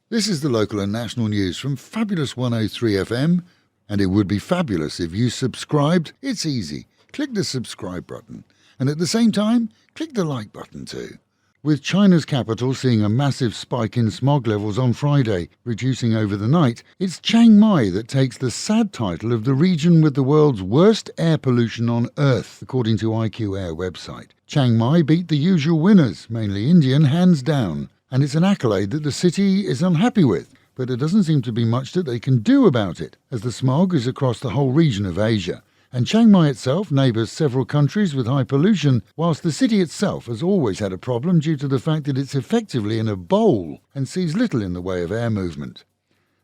This is the local and national news from Fabulous 103 FM, and it would be fabulous if you subscribed. It's easy. Click the subscribe button, and at the same time, click the like button too. With China's capital seeing a massive spike in smog levels on Friday, reducing over the night, it's Chiang Mai that takes the sad title of the region with the world's worst air pollution on Earth, according to IQ Air website. Chiang Mai beat the usual winners, mainly Indian, hands down. And it's an accolade that the city is unhappy with, but there doesn't seem to be much that they can do about it, as the smog is across the whole region of Asia. And Chiang Mai itself neighbours several countries with high pollution, whilst the city itself has always had a problem due to the fact that it's effectively in a bowl and sees little in the way of air movement.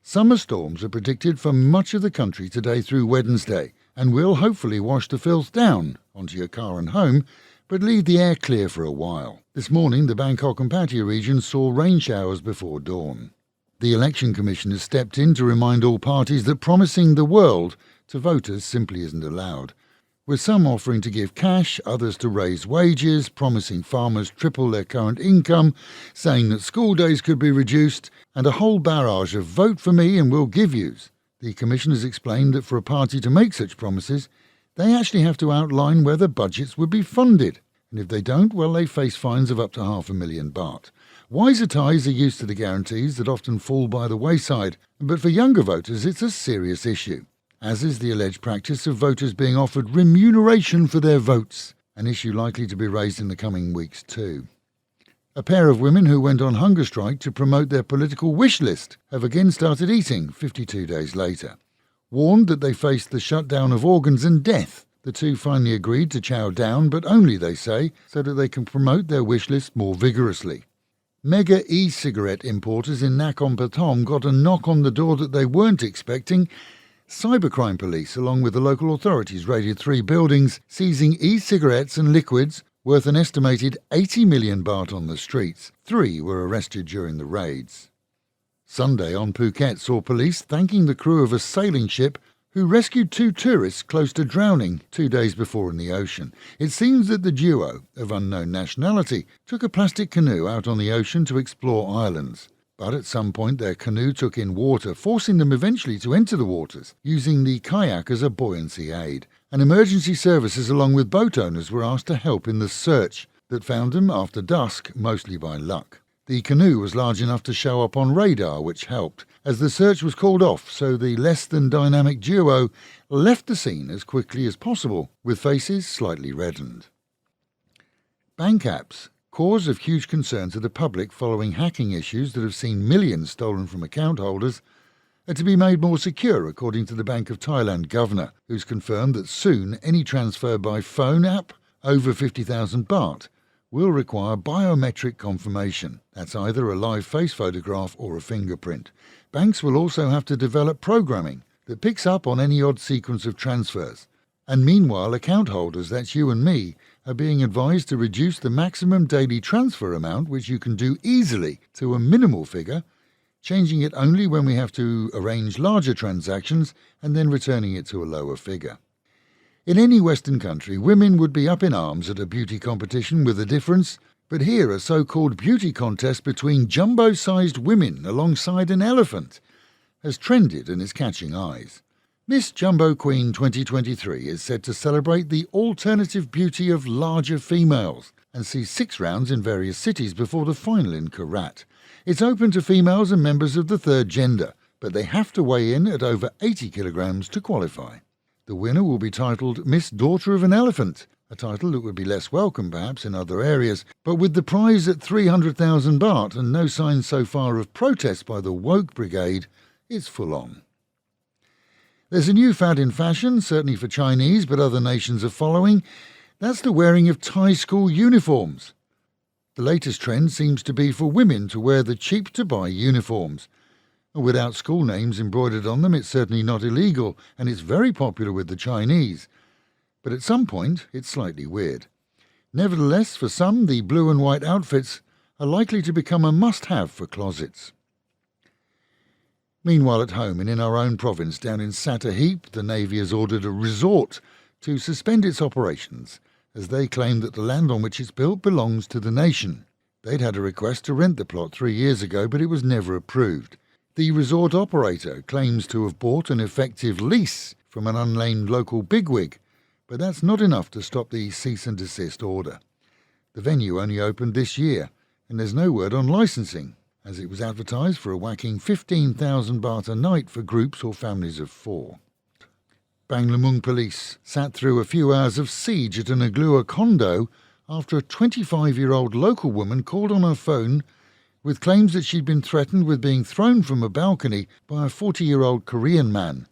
Summer storms are predicted for much of the country today through Wednesday, and will hopefully wash the filth down onto your car and home, but leave the air clear for a while. This morning, the Bangkok and Pattaya region saw rain showers before dawn. The Election Commission has stepped in to remind all parties that promising the world to voters simply isn't allowed, with some offering to give cash, others to raise wages, promising farmers triple their current income, saying that school days could be reduced, and a whole barrage of vote for me and we'll give yous. The Commission has explained that for a party to make such promises, they actually have to outline where the budgets would be funded, and if they don't, well, they face fines of up to 500,000 baht. Wiser Thais are used to the guarantees that often fall by the wayside, but for younger voters it's a serious issue, as is the alleged practice of voters being offered remuneration for their votes, an issue likely to be raised in the coming weeks too. A pair of women who went on hunger strike to promote their political wish list have again started eating 52 days later. Warned that they faced the shutdown of organs and death, the two finally agreed to chow down, but only, they say, so that they can promote their wish list more vigorously. Mega e-cigarette importers in Nakhon Pathom got a knock on the door that they weren't expecting. Cybercrime police, along with the local authorities, raided 3 buildings, seizing e-cigarettes and liquids worth an estimated 80 million baht on the streets. 3 were arrested during the raids. Sunday on Phuket saw police thanking the crew of a sailing ship who rescued 2 tourists close to drowning 2 days before in the ocean. It seems that the duo, of unknown nationality, took a plastic canoe out on the ocean to explore islands. But at some point their canoe took in water, forcing them eventually to enter the waters, using the kayak as a buoyancy aid. And emergency services along with boat owners were asked to help in the search that found them after dusk, mostly by luck. The canoe was large enough to show up on radar, which helped, as the search was called off, so the less-than-dynamic duo left the scene as quickly as possible, with faces slightly reddened. Bank apps, cause of huge concern to the public following hacking issues that have seen millions stolen from account holders, are to be made more secure, according to the Bank of Thailand governor, who's confirmed that soon any transfer by phone app over 50,000 baht will require biometric confirmation. That's either a live face photograph or a fingerprint. Banks will also have to develop programming that picks up on any odd sequence of transfers. And meanwhile, account holders, that's you and me, are being advised to reduce the maximum daily transfer amount, which you can do easily, to a minimal figure, changing it only when we have to arrange larger transactions and then returning it to a lower figure. In any Western country, women would be up in arms at a beauty competition with a difference, but here a so-called beauty contest between jumbo-sized women alongside an elephant has trended and is catching eyes. Miss Jumbo Queen 2023 is said to celebrate the alternative beauty of larger females and sees 6 rounds in various cities before the final in Korat. It's open to females and members of the third gender, but they have to weigh in at over 80 kilograms to qualify. The winner will be titled Miss Daughter of an Elephant, a title that would be less welcome perhaps in other areas, but with the prize at 300,000 baht and no signs so far of protest by the woke brigade, it's full on. There's a new fad in fashion, certainly for Chinese, but other nations are following. That's the wearing of Thai school uniforms. The latest trend seems to be for women to wear the cheap-to-buy uniforms. Without school names embroidered on them, it's certainly not illegal, and it's very popular with the Chinese. But at some point, it's slightly weird. Nevertheless, for some, the blue and white outfits are likely to become a must-have for closets. Meanwhile, at home and in our own province, down in Sattahip, the Navy has ordered a resort to suspend its operations, as they claim that the land on which it's built belongs to the nation. They'd had a request to rent the plot 3 years ago, but it was never approved. The resort operator claims to have bought an effective lease from an unnamed local bigwig, but that's not enough to stop the cease and desist order. The venue only opened this year, and there's no word on licensing, as it was advertised for a whacking 15,000 baht a night for groups or families of 4. Banglamung police sat through a few hours of siege at an Aglua condo after a 25-year-old local woman called on her phone with claims that she'd been threatened with being thrown from a balcony by a 40-year-old Korean man.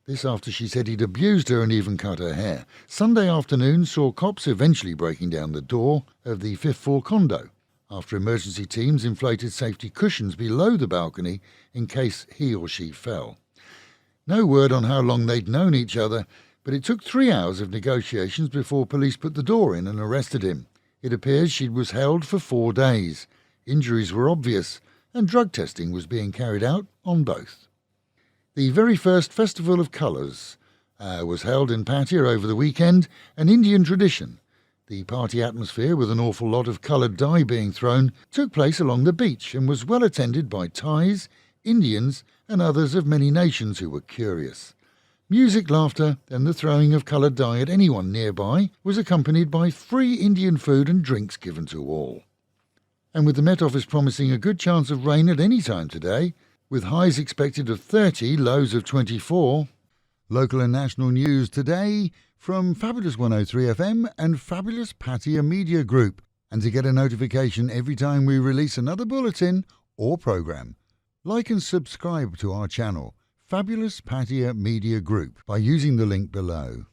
This after she said he'd abused her and even cut her hair. Sunday afternoon saw cops eventually breaking down the door of the 5th floor condo after emergency teams inflated safety cushions below the balcony in case he or she fell. No word on how long they'd known each other, but it took 3 hours of negotiations before police put the door in and arrested him. It appears she was held for 4 days. Injuries were obvious, and drug testing was being carried out on both. The very first Festival of Colours was held in Pattaya over the weekend, an Indian tradition. The party atmosphere, with an awful lot of coloured dye being thrown, took place along the beach and was well attended by Thais, Indians and others of many nations who were curious. Music, laughter and the throwing of coloured dye at anyone nearby was accompanied by free Indian food and drinks given to all. And with the Met Office promising a good chance of rain at any time today, with highs expected of 30, lows of 24. Local and national news today from Fabulous 103 FM and Fabulous Pattaya Media Group. And to get a notification every time we release another bulletin or programme, like and subscribe to our channel, Fabulous Pattaya Media Group, by using the link below.